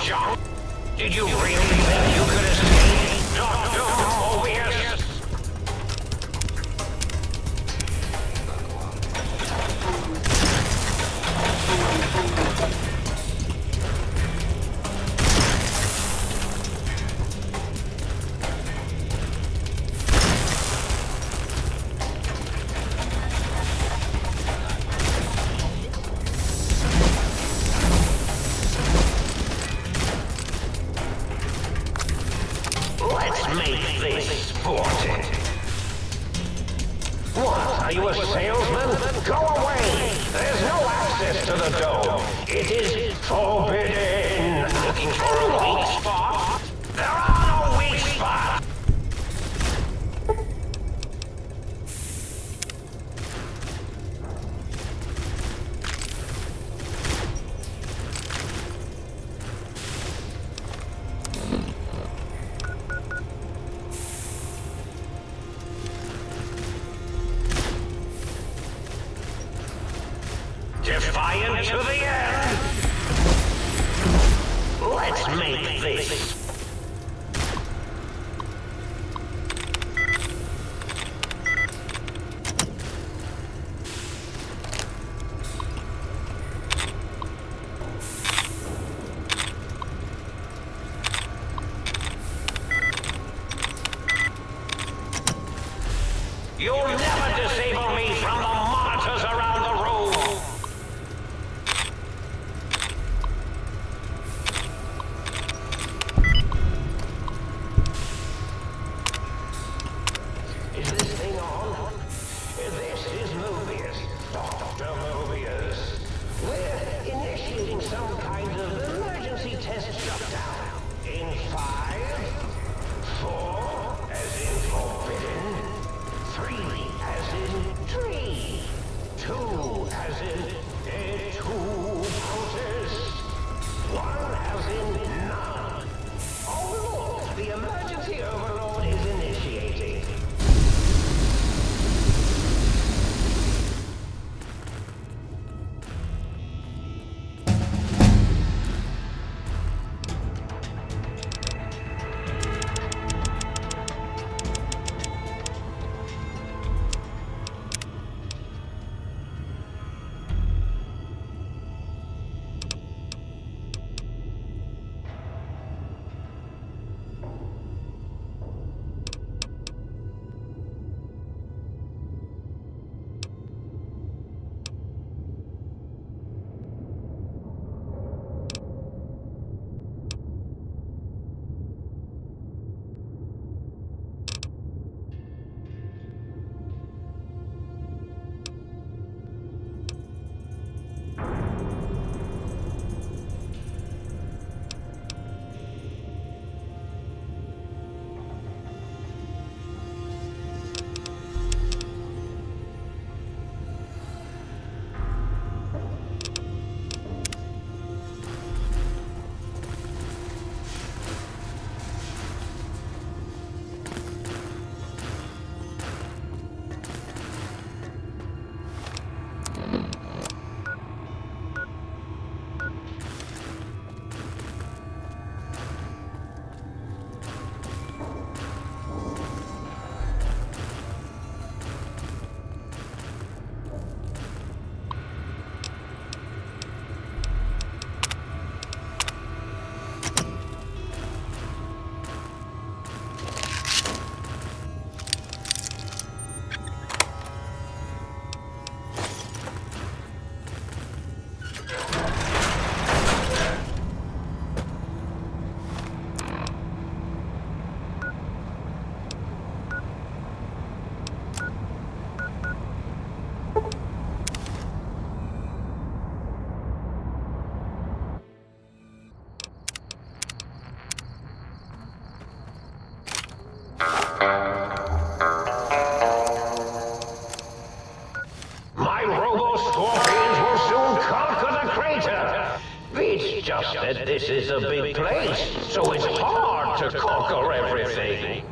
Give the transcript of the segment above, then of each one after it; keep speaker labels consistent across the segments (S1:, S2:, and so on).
S1: junk? Did you really think you could escape, Dr. Mobius? Let's make this sporting. What? Are you a salesman? Go away! There's no access to the dome. It is forbidden. Looking for a weak spot? There are no weak spots! Defiant to the end! Let's make this. You'll never disable me from the monitors around the room! Is this thing on? This is Mobius, Dr. Mobius. We're initiating some kind of emergency test shutdown. In 5, 4, as in forbidden, 3, as in tree, 2, as in dead 2 counters, 1, as in none. Oh look, the emergency overlord is initiating. My robo-scorpions will soon conquer the crater. It's just that this is a big place, so it's hard to conquer everything.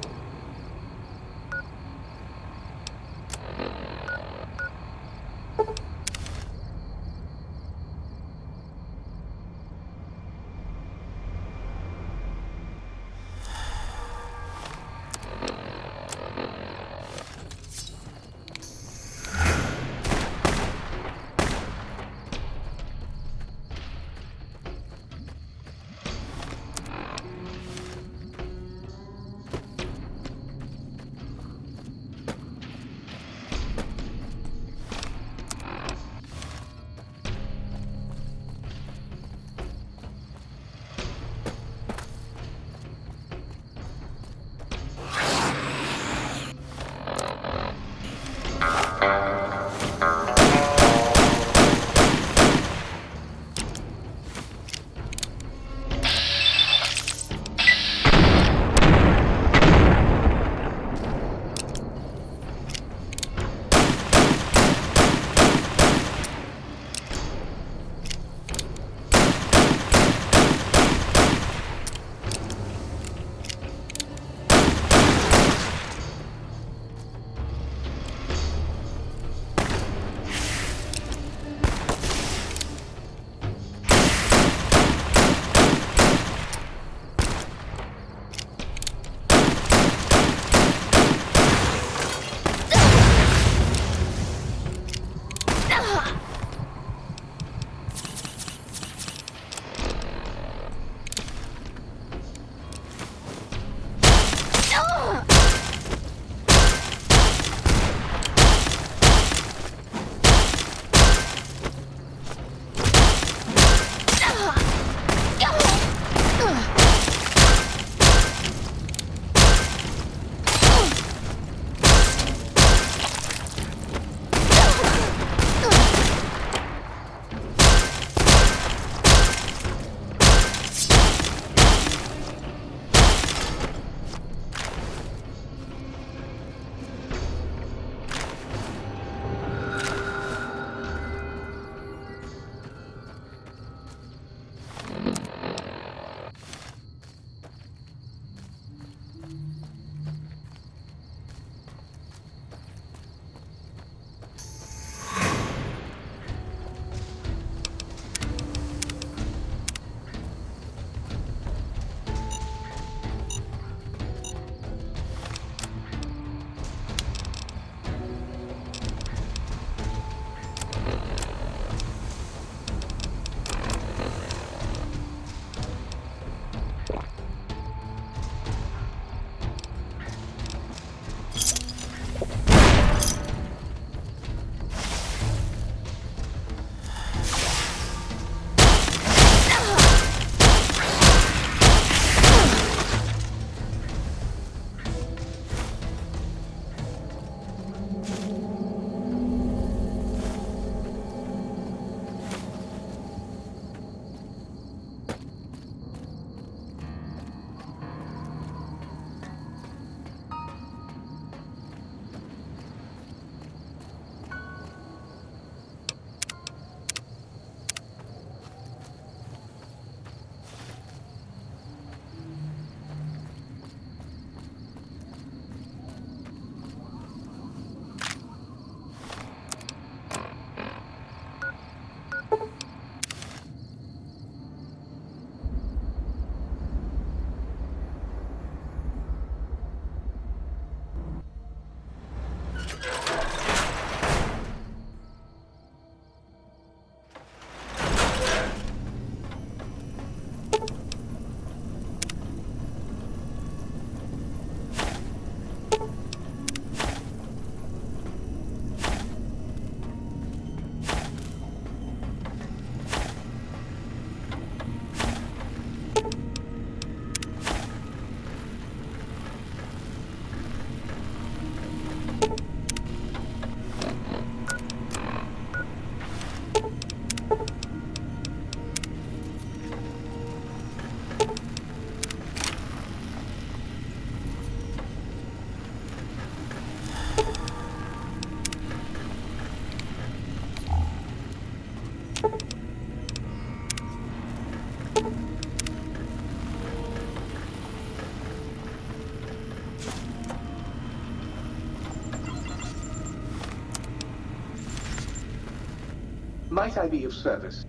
S2: Might I be of service?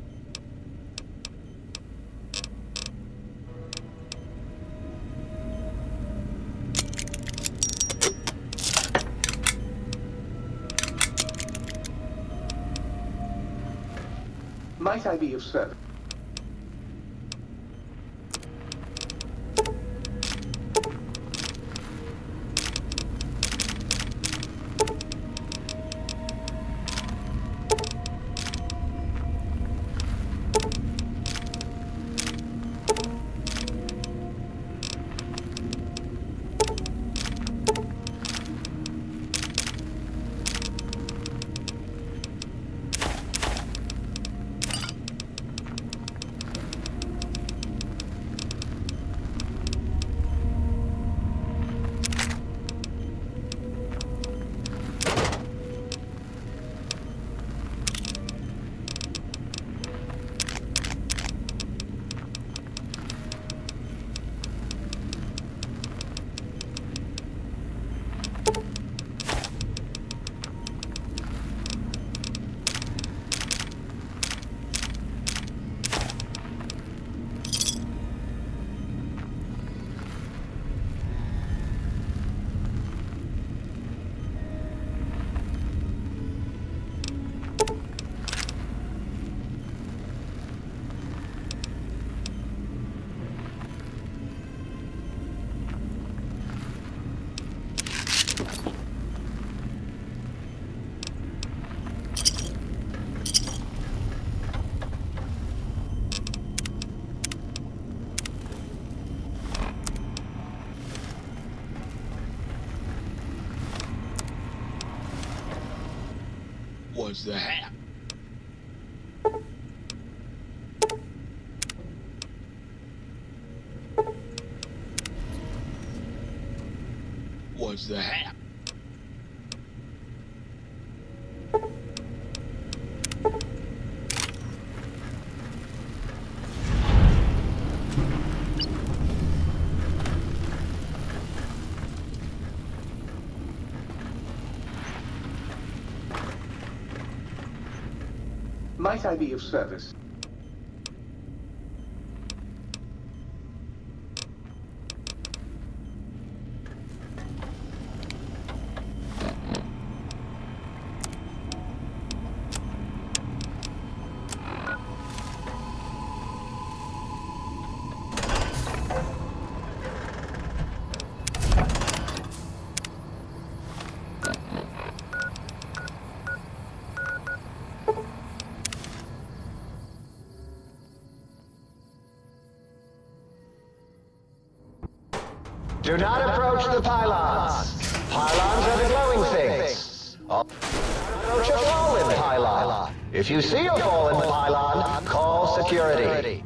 S2: Might I be of service?
S3: Was the hat? Was the hat?
S2: Might I be of service?
S1: Do not approach the pylons. Pylons are the glowing things. Approach a fallen pylon. If you see a fallen pylon, call security.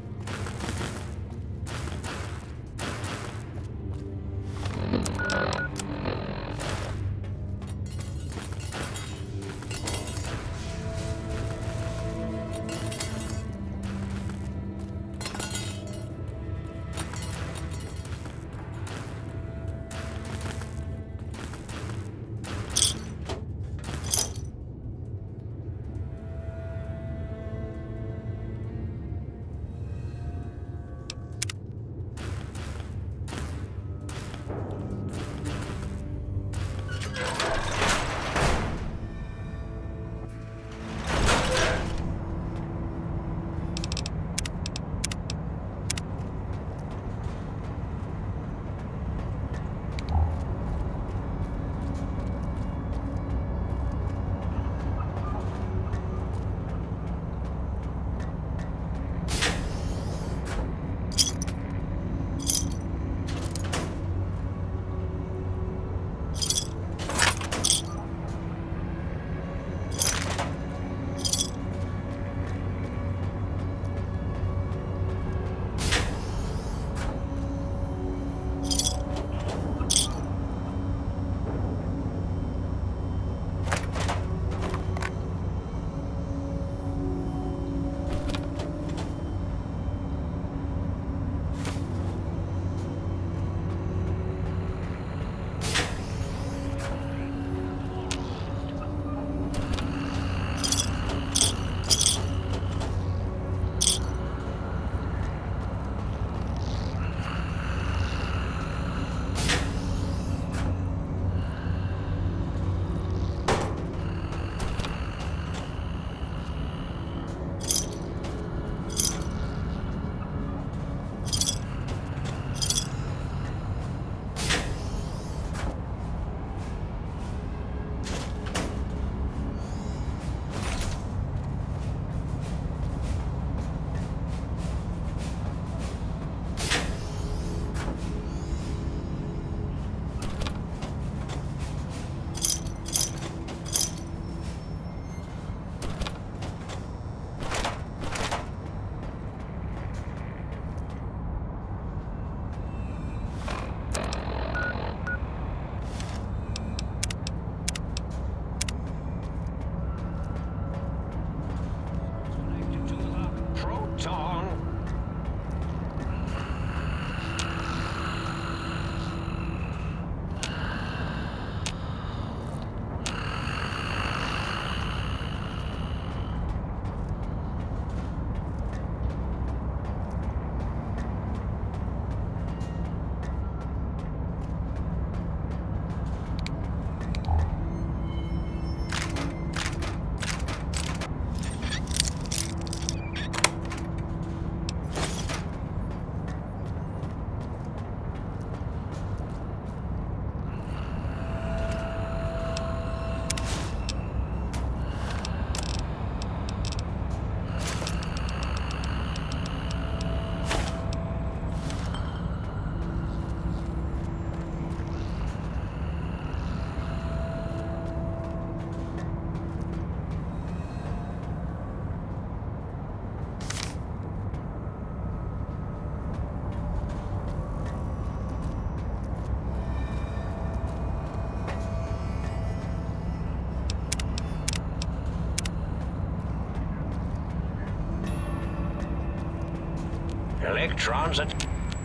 S1: electrons at...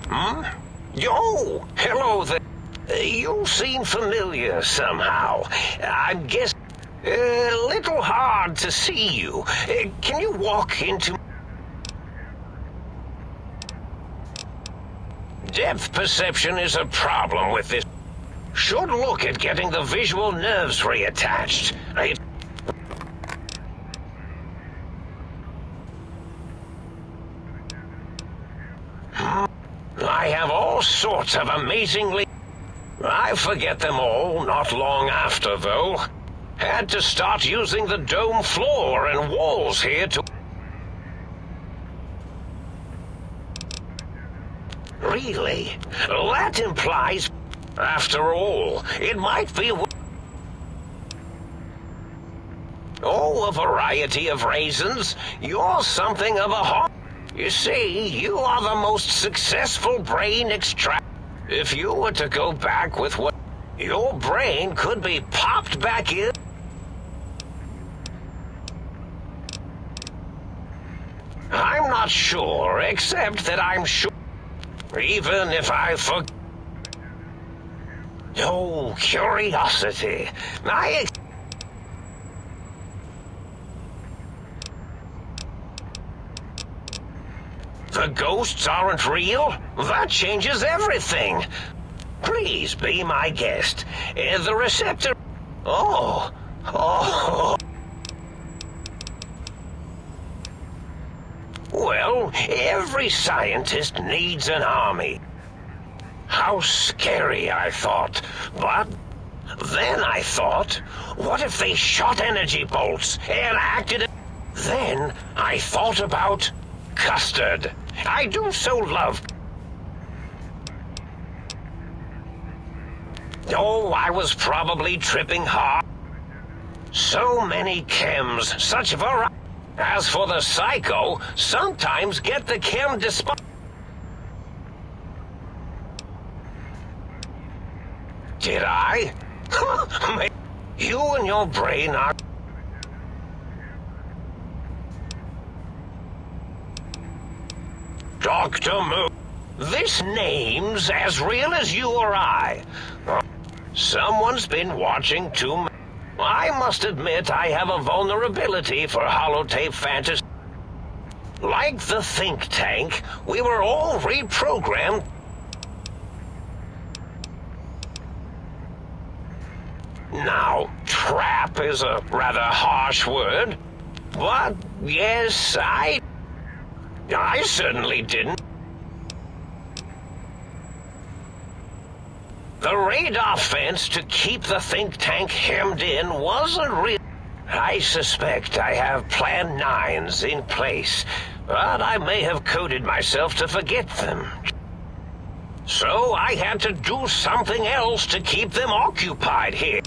S1: Hmm? Yo! Hello there. You seem familiar somehow. I'm guessing... A little hard to see you. Can you walk into... Depth perception is a problem with this. Should look at getting the visual nerves reattached. I have all sorts of amazingly... I forget them all not long after, though. Had to start using the dome floor and walls here to... Really? That implies... After all, it might be... Oh, a variety of reasons. You're something of a... You see, you are the most successful brain extract. If you were to go back with what... Your brain could be popped back in... I'm not sure, except that I'm sure... Even if I forget... Oh, curiosity. The ghosts aren't real? That changes everything. Please be my guest. The receptor... Oh. Well, every scientist needs an army. How scary, I thought. But then I thought, what if they shot energy bolts and acted... Then I thought about custard. I do so love... Oh, I was probably tripping hard. So many chems, such variety. As for the psycho, sometimes get the chem despite... Did I? You and your brain are... Dr. Moon. This name's as real as you or I. Someone's been watching too much. I must admit I have a vulnerability for holotape fantasy. Like the think tank, we were all reprogrammed. Now, trap is a rather harsh word, but yes, I certainly didn't. The radar fence to keep the think tank hemmed in wasn't real. I suspect I have Plan 9s in place, but I may have coded myself to forget them. So I had to do something else to keep them occupied here.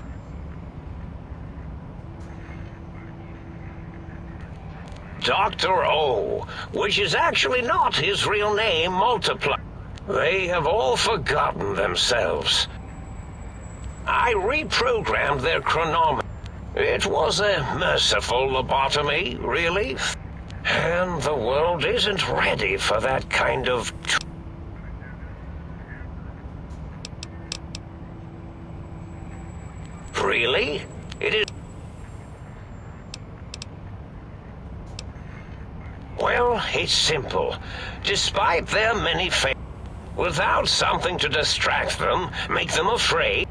S1: Dr. O, which is actually not his real name, multiply. They have all forgotten themselves. I reprogrammed their chronometer. It was a merciful lobotomy, really. And the world isn't ready for that kind of... Really? It is... Well, it's simple. Despite their many failures, without something to distract them, make them afraid,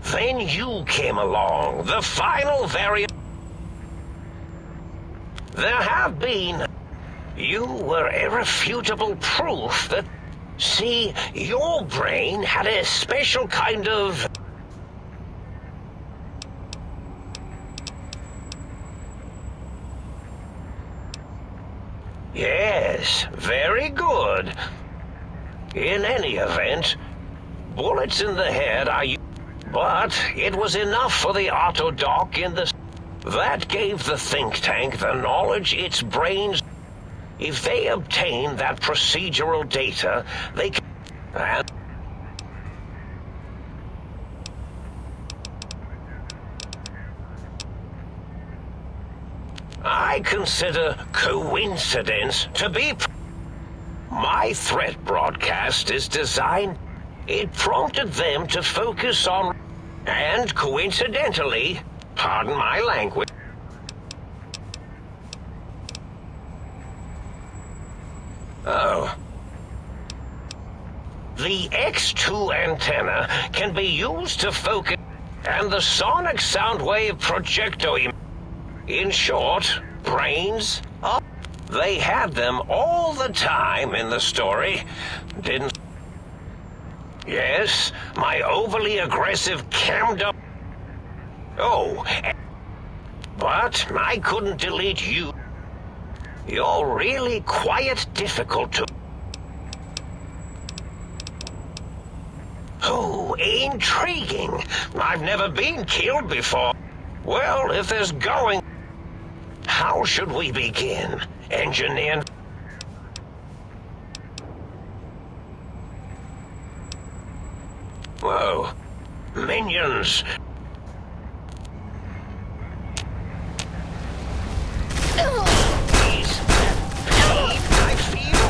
S1: then you came along, the final variant. There have been... You were irrefutable proof that... See, your brain had a special kind of... Yes, very good. In any event, bullets in the head are... But it was enough for the autodoc in the... That gave the think tank the knowledge its brains... If they obtain that procedural data, they can... And I consider coincidence to be... My threat broadcast is designed. It prompted them to focus on, and coincidentally, pardon my language, the X2 antenna can be used to focus, and the sonic sound wave projectile. In short, brains up. They had them all the time in the story, didn't? Yes, my overly aggressive cammed up. Oh, but I couldn't delete you. You're really quite difficult to... Oh, intriguing. I've never been killed before. Well, if there's going... How should we begin, engineer? Whoa. Minions. Is that pain I feel?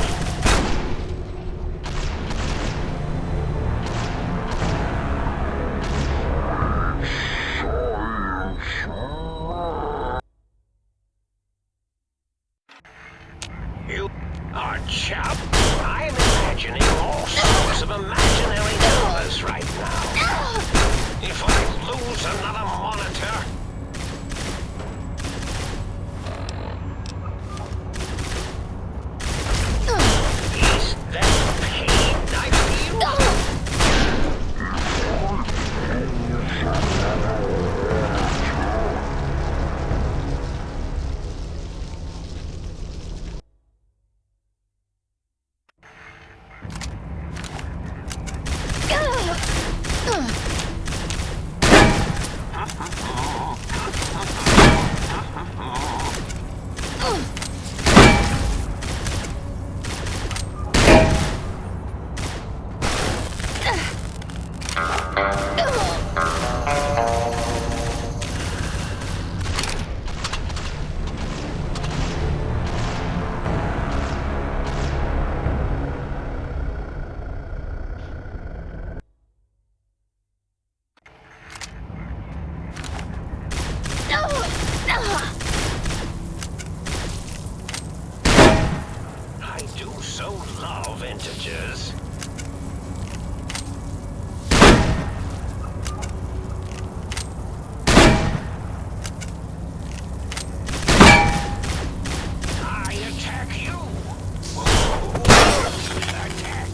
S1: You are chap. I'm imagining all sorts of imaginary numbers right now. If I lose another monitor... Is that pain I feel? I do so love integers. I attack you. Attack.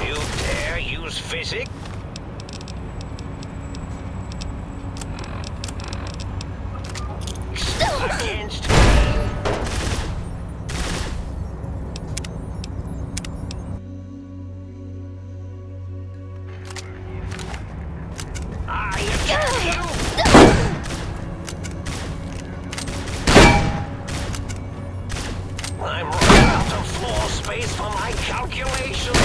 S1: You dare use physics? Against me? I attack you! I'm running out of floor space for my calculations.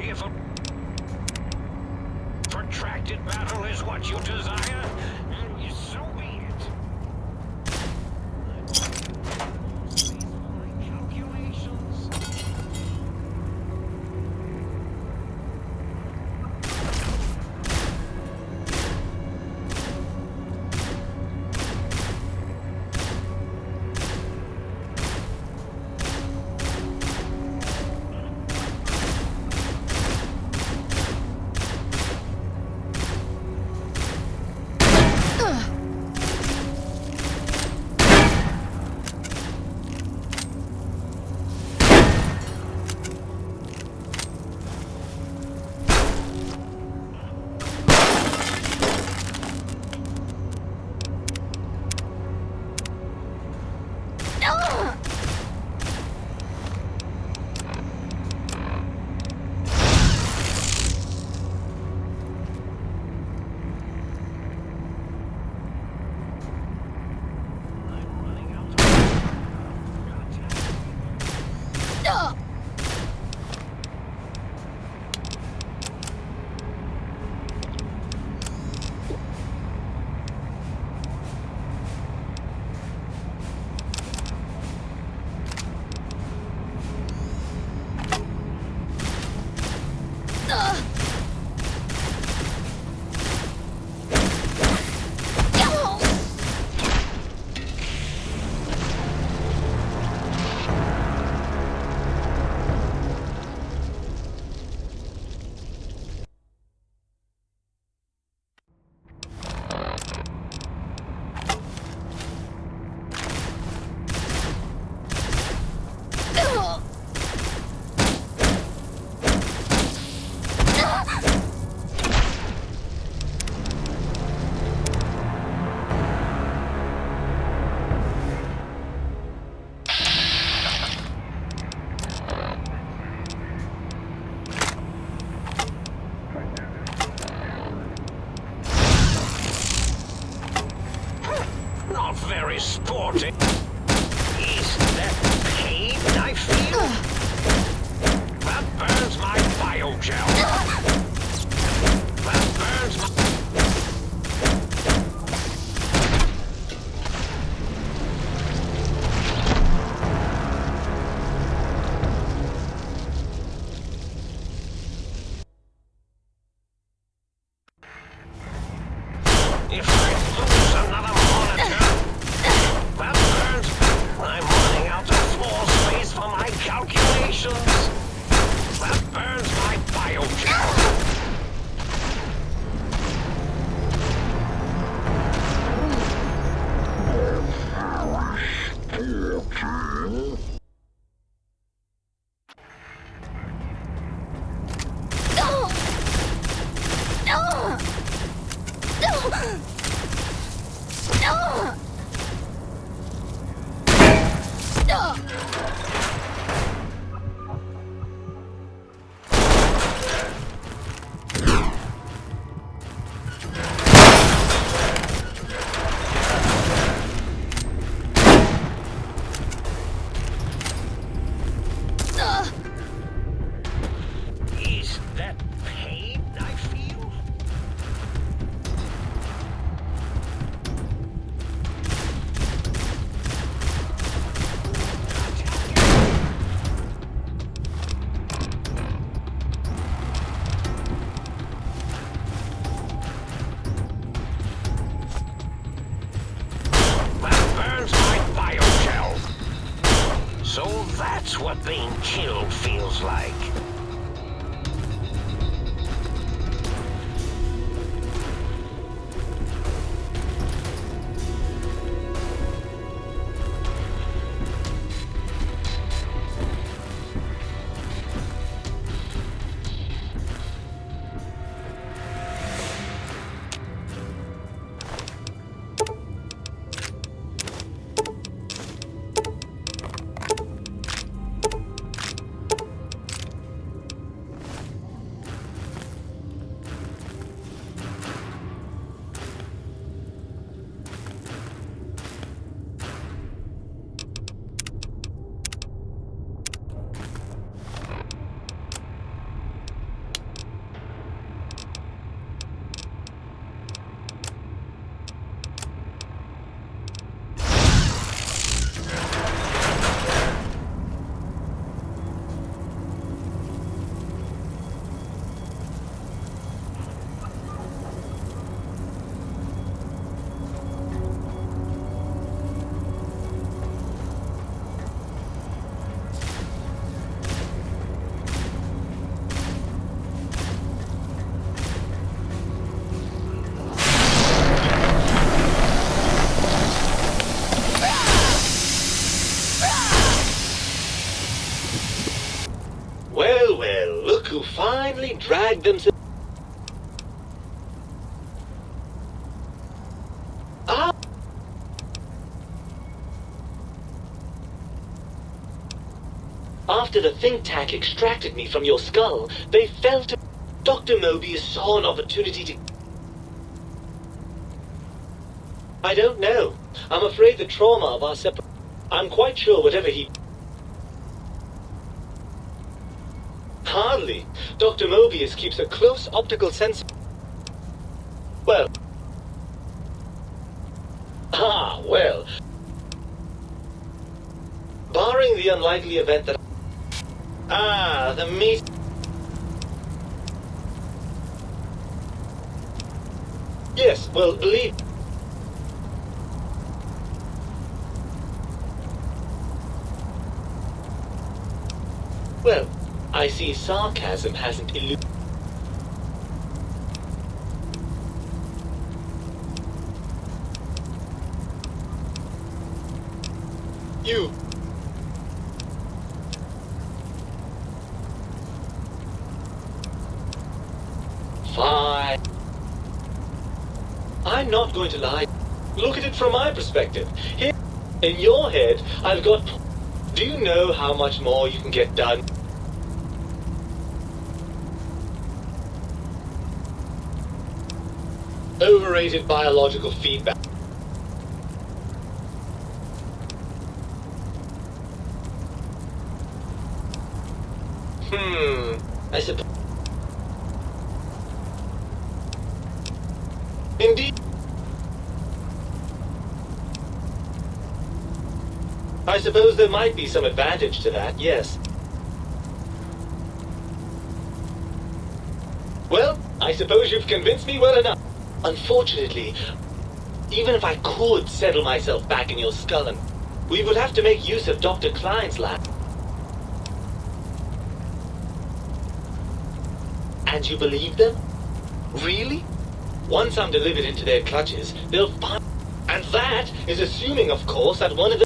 S1: If a protracted battle is what you desire, so be it. Calculations. Not very sporty. Is that pain I feel? That burns my biogel. That burns my... If I lose another monitor, that burns. I'm running out of floor space for my calculations. That burns my biogel. Is that pain I feel? That burns my biogel. So that's what being killed feels like.
S4: finally dragged themselves out. After the think tank extracted me from your skull, they felt Dr. Mobius saw an opportunity to... I don't know. I'm afraid the trauma of our separation... I'm quite sure whatever he... Hardly. Dr. Mobius keeps a close optical sense... Well... well... Barring the unlikely event that... the meat... Yes, well, believe... Well, I see sarcasm hasn't You... Fine. I'm not going to lie. Look at it from my perspective. Here, in your head, I've got... Do you know how much more you can get done? Overrated biological feedback. I suppose... Indeed. I suppose there might be some advantage to that, yes. Well, I suppose you've convinced me well enough. Unfortunately, even if I could settle myself back in your skull, and we would have to make use of Dr. Klein's lab. And you believe them? Really? Once I'm delivered into their clutches, they'll find... And that is assuming, of course, that one of the...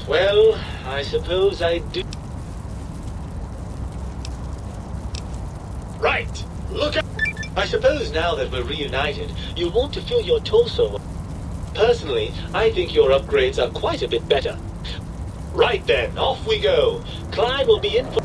S4: Well, I suppose I do... Right! Look at... I suppose now that we're reunited, you'll want to fill your torso. Personally, I think your upgrades are quite a bit better. Right then, off we go. Klein will be in for...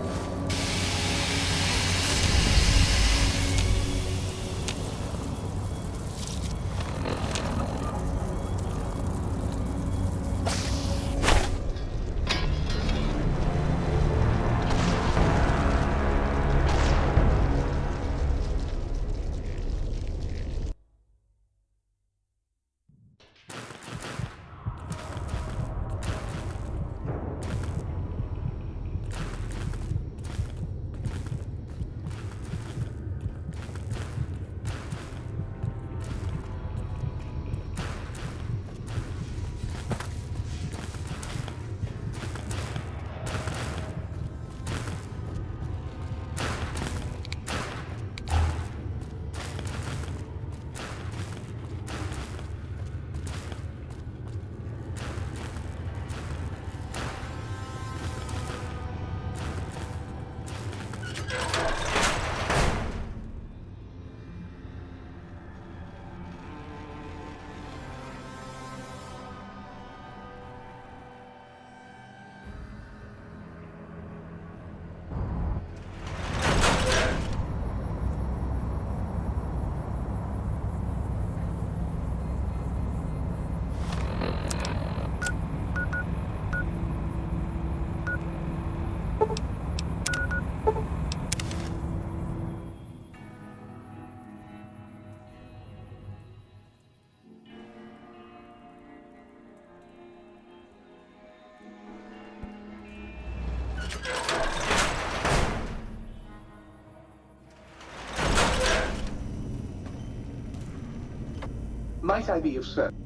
S2: Might I be of service?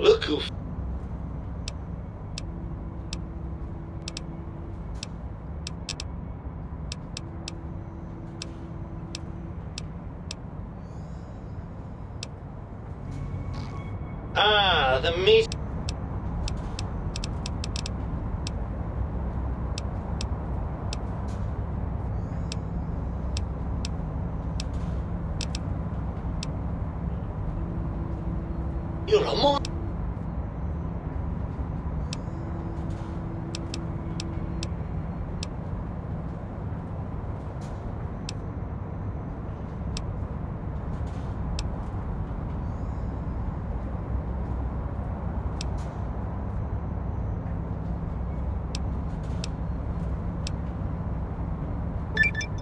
S4: look who... Ah, the meat... You're a mon...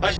S4: I...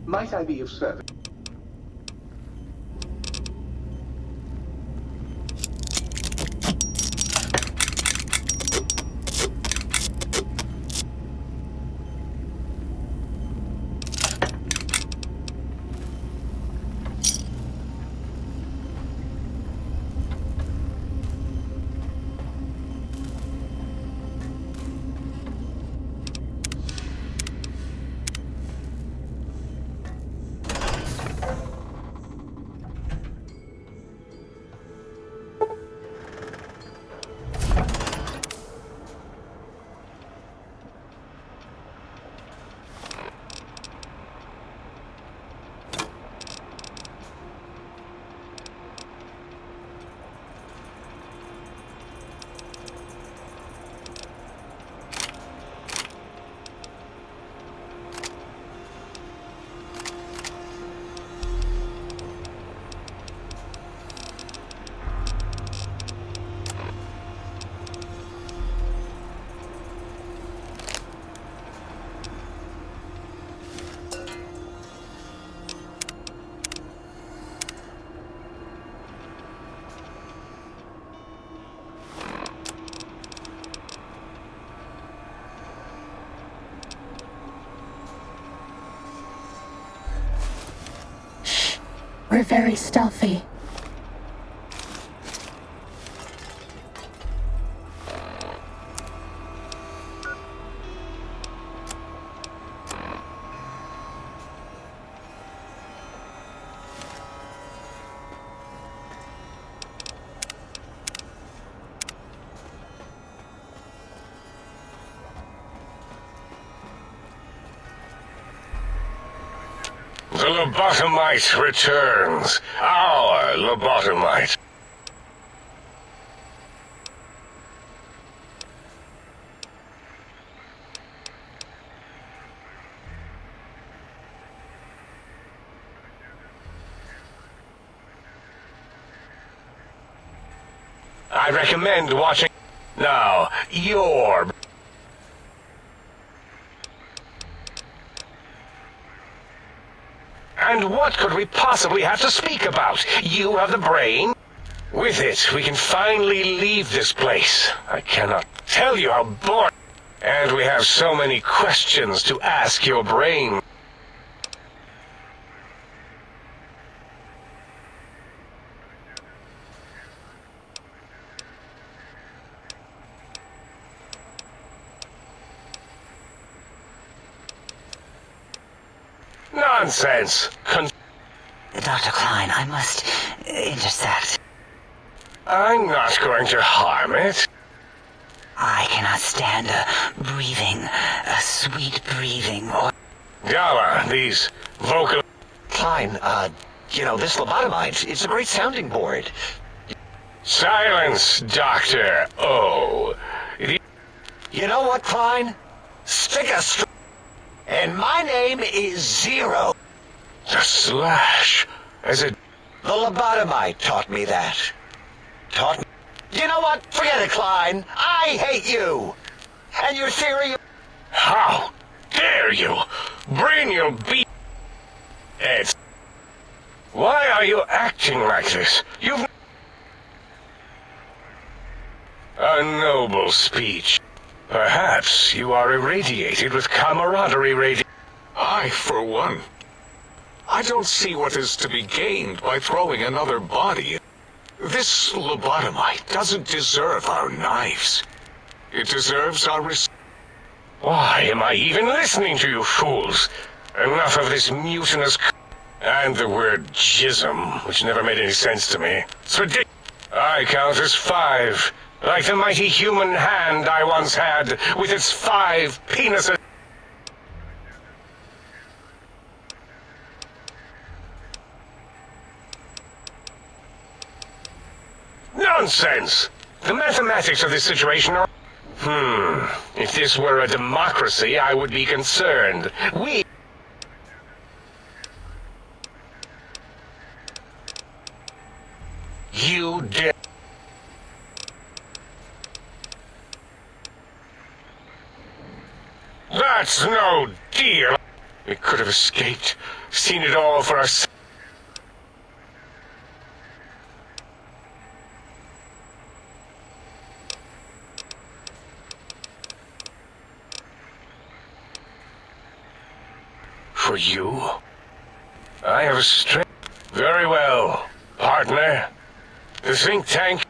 S2: Might I be of service?
S5: We're very stealthy.
S1: The lobotomite returns. Our lobotomite. I recommend watching. Now, your... And what could we possibly have to speak about? You have the brain. With it, we can finally leave this place. I cannot tell you how bored. And we have so many questions to ask your brain. Nonsense.
S6: Dr. Klein, I must intersect.
S1: I'm not going to harm it.
S6: I cannot stand a sweet breathing, or...
S1: Gala, these vocal...
S7: Klein, this lobotomite, it's a great sounding board.
S1: Silence, Dr. O.
S7: You know what, Klein? Stick a and my name is Zero.
S1: The slash, as it...
S7: The lobotomite taught me that. Taught me... You know what? Forget it, Klein. I hate you. And your theory...
S1: How dare you? Bring your beat... Ed. Why are you acting like this? You've... A noble speech. Perhaps you are irradiated with camaraderie
S8: I, for one, I don't see what is to be gained by throwing another body. This lobotomite doesn't deserve our knives. It deserves our
S1: Why am I even listening to you fools? Enough of this mutinous and the word jism, which never made any sense to me. It's ridiculous. I count as 5. Like the mighty human hand I once had, with its 5 penises. Nonsense! The mathematics of this situation are... If this were a democracy, I would be concerned. You did... That's no deal. We could have escaped, seen it all for us. For you? I have a strength. Very well, partner. The think tank...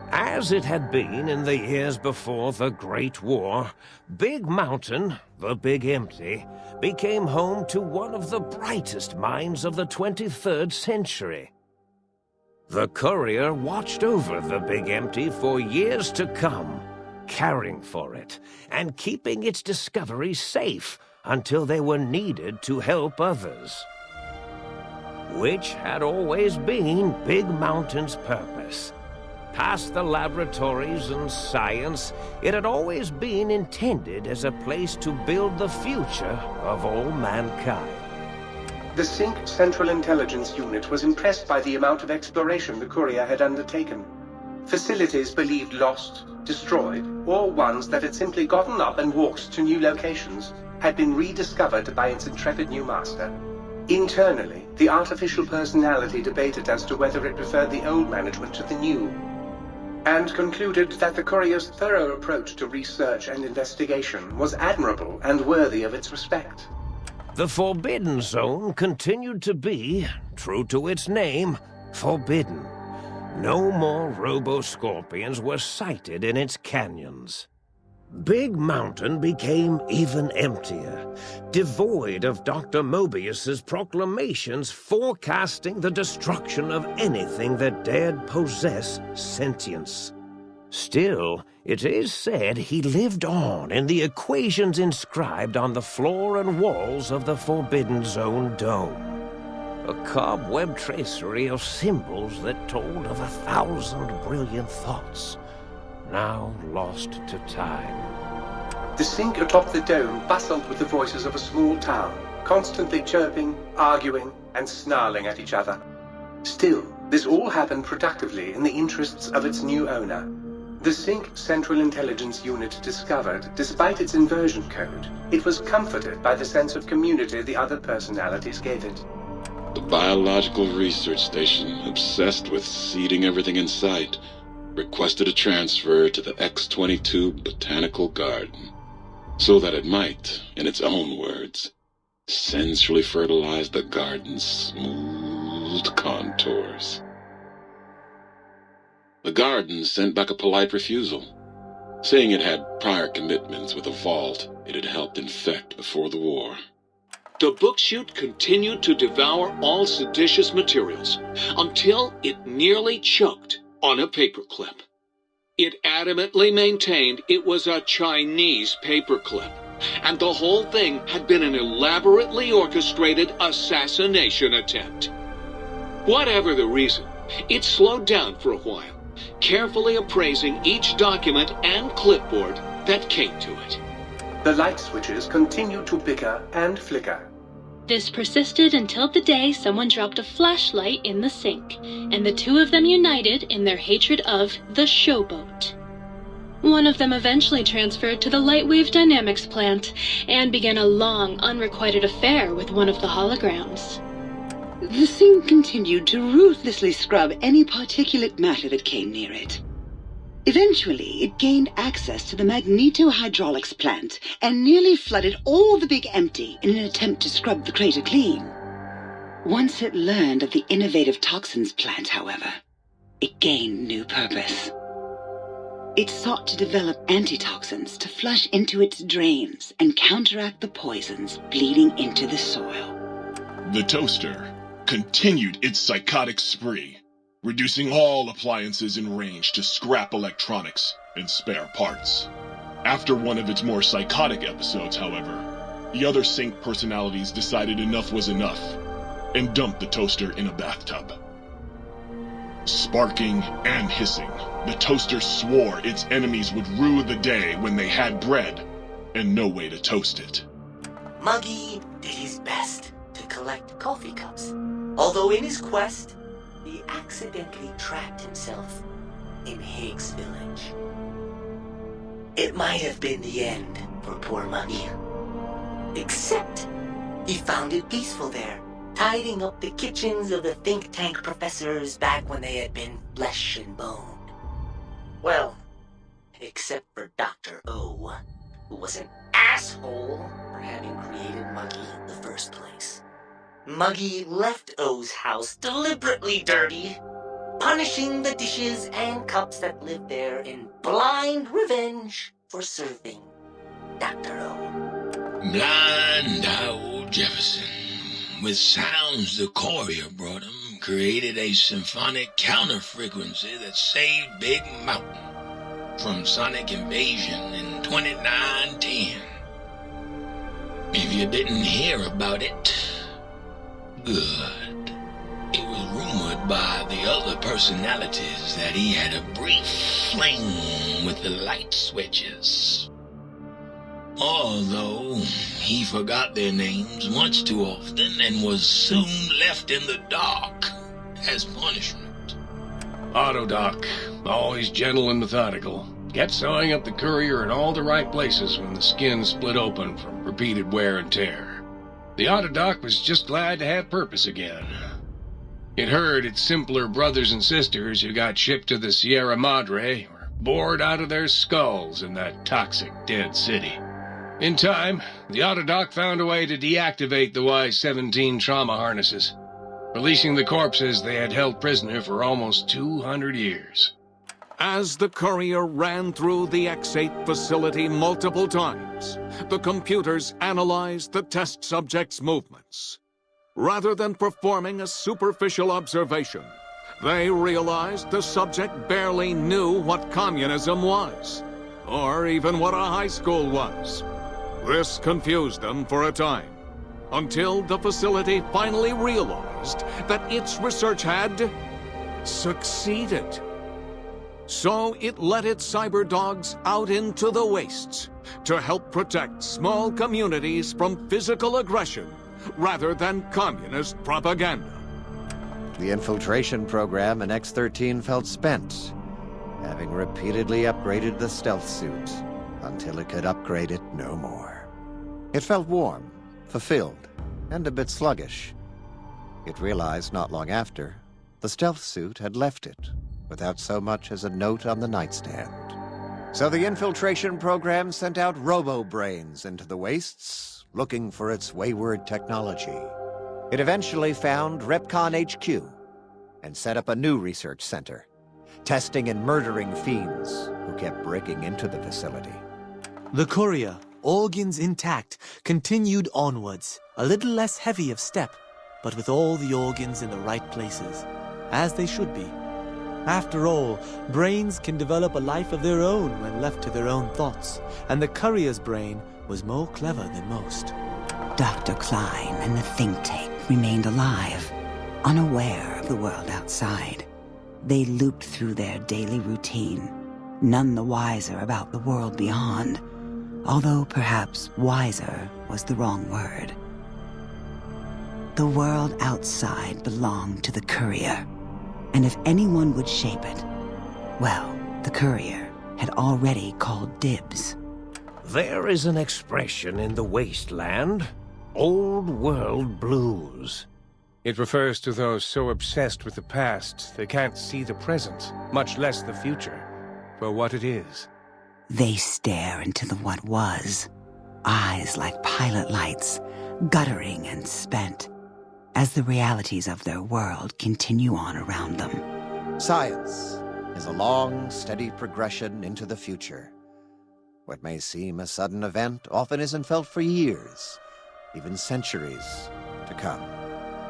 S9: As it had been in the years before the Great War, Big Mountain, the Big Empty, became home to one of the brightest minds of the 23rd century. The courier watched over the Big Empty for years to come, caring for it and keeping its discoveries safe until they were needed to help others. Which had always been Big Mountain's purpose. Past the laboratories and science, it had always been intended as a place to build the future of all mankind.
S2: The Sync Central Intelligence Unit was impressed by the amount of exploration the courier had undertaken. Facilities believed lost, destroyed, or ones that had simply gotten up and walked to new locations had been rediscovered by its intrepid new master. Internally, the artificial personality debated as to whether it preferred the old management to the new, and concluded that the courier's thorough approach to research and investigation was admirable and worthy of its respect.
S9: The Forbidden Zone continued to be, true to its name, forbidden. No more robo-scorpions were sighted in its canyons. Big Mountain became even emptier, devoid of Dr. Mobius's proclamations forecasting the destruction of anything that dared possess sentience. Still, it is said he lived on in the equations inscribed on the floor and walls of the Forbidden Zone dome. A cobweb tracery of symbols that told of 1,000 brilliant thoughts, now lost to time.
S2: The sink atop the dome bustled with the voices of a small town, constantly chirping, arguing, and snarling at each other. Still, this all happened productively in the interests of its new owner. The Sync Central Intelligence Unit discovered, despite its inversion code, it was comforted by the sense of community the other personalities gave it.
S5: The biological research station, obsessed with seeding everything in sight, requested a transfer to the X-22 Botanical Garden, so that it might, in its own words, sensually fertilize the garden's smooth contours. The garden sent back a polite refusal, saying it had prior commitments with a vault it had helped infect before the war.
S3: The book chute continued to devour all seditious materials until it nearly choked on a paperclip. It adamantly maintained it was a Chinese paperclip, and the whole thing had been an elaborately orchestrated assassination attempt. Whatever the reason, it slowed down for a while, carefully appraising each document and clipboard that came to it.
S2: The light switches continued to bicker and flicker.
S10: This persisted until the day someone dropped a flashlight in the sink, and the two of them united in their hatred of the Showboat. One of them eventually transferred to the Lightwave Dynamics plant, and began a long, unrequited affair with one of the holograms.
S11: The sink continued to ruthlessly scrub any particulate matter that came near it. Eventually, it gained access to the magneto-hydraulics plant and nearly flooded all the Big Empty in an attempt to scrub the crater clean. Once it learned of the innovative toxins plant, however, it gained new purpose. It sought to develop antitoxins to flush into its drains and counteract the poisons bleeding into the soil.
S12: The toaster continued its psychotic spree, reducing all appliances in range to scrap electronics and spare parts. After one of its more psychotic episodes, however, the other Sync personalities decided enough was enough and dumped the toaster in a bathtub. Sparking and hissing, the toaster swore its enemies would rue the day when they had bread and no way to toast it.
S13: Muggy did his best to collect coffee cups, although in his quest, he accidentally trapped himself in Higgs Village. It might have been the end for poor Muggy. Except, he found it peaceful there, tidying up the kitchens of the think tank professors back when they had been flesh and bone. Well, except for Dr. O, who was an asshole for having created Muggy in the first place. Muggy left O's house deliberately dirty, punishing the dishes and cups that lived there in blind revenge for serving Dr. O.
S3: Blind old Jefferson, with sounds the courier brought him, created a symphonic counter-frequency that saved Big Mountain from sonic invasion in 2910. If you didn't hear about it, good. It was rumored by the other personalities that he had a brief fling with the light switches. Although he forgot their names much too often and was soon left in the dark as punishment.
S14: Autodoc, always gentle and methodical, kept sewing up the courier in all the right places when the skin split open from repeated wear and tear. The Autodoc was just glad to have purpose again. It heard its simpler brothers and sisters who got shipped to the Sierra Madre were bored out of their skulls in that toxic, dead city. In time, the Autodoc found a way to deactivate the Y-17 trauma harnesses, releasing the corpses they had held prisoner for almost 200 years.
S3: As the courier ran through the X-8 facility multiple times, the computers analyzed the test subject's movements. Rather than performing a superficial observation, they realized the subject barely knew what communism was, or even what a high school was. This confused them for a time, until the facility finally realized that its research had succeeded. So it let its cyber dogs out into the wastes to help protect small communities from physical aggression rather than communist propaganda.
S15: The infiltration program in X-13 felt spent, having repeatedly upgraded the stealth suit until it could upgrade it no more. It felt warm, fulfilled, and a bit sluggish. It realized not long after, the stealth suit had left it, without so much as a note on the nightstand. So the infiltration program sent out robo-brains into the wastes, looking for its wayward technology. It eventually found Repcon HQ, and set up a new research center, testing and murdering fiends who kept breaking into the facility.
S16: The courier, organs intact, continued onwards, a little less heavy of step, but with all the organs in the right places, as they should be. After all, brains can develop a life of their own when left to their own thoughts, and the courier's brain was more clever than most.
S6: Dr. Klein and the think tank remained alive, unaware of the world outside. They looped through their daily routine, none the wiser about the world beyond, although perhaps wiser was the wrong word. The world outside belonged to the courier, and if anyone would shape it, well, the courier had already called dibs.
S9: There is an expression in the wasteland, old world blues.
S17: It refers to those so obsessed with the past they can't see the present, much less the future, for what it is.
S6: They stare into the what was, eyes like pilot lights, guttering and spent, as the realities of their world continue on around them.
S15: Science is a long, steady progression into the future. What may seem a sudden event often isn't felt for years, even centuries to come.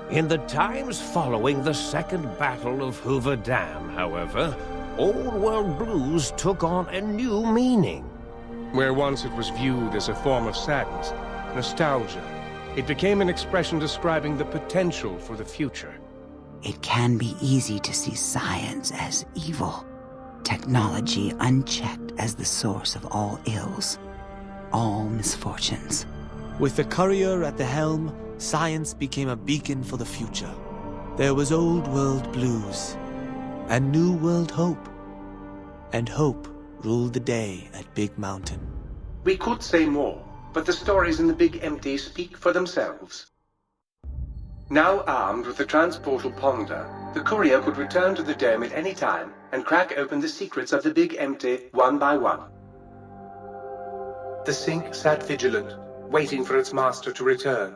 S9: In the times following the Second Battle of Hoover Dam, however, Old World Blues took on a new meaning.
S17: Where once it was viewed as a form of sadness, nostalgia, it became an expression describing the potential for the future.
S6: It can be easy to see science as evil, technology unchecked as the source of all ills, all misfortunes.
S16: With the courier at the helm, science became a beacon for the future. There was old world blues, and new world hope. And hope ruled the day at Big Mountain.
S2: We could say more, but the stories in the Big Empty speak for themselves. Now armed with the transportal Ponder, the courier could return to the dome at any time and crack open the secrets of the Big Empty one by one. The Sync sat vigilant, waiting for its master to return.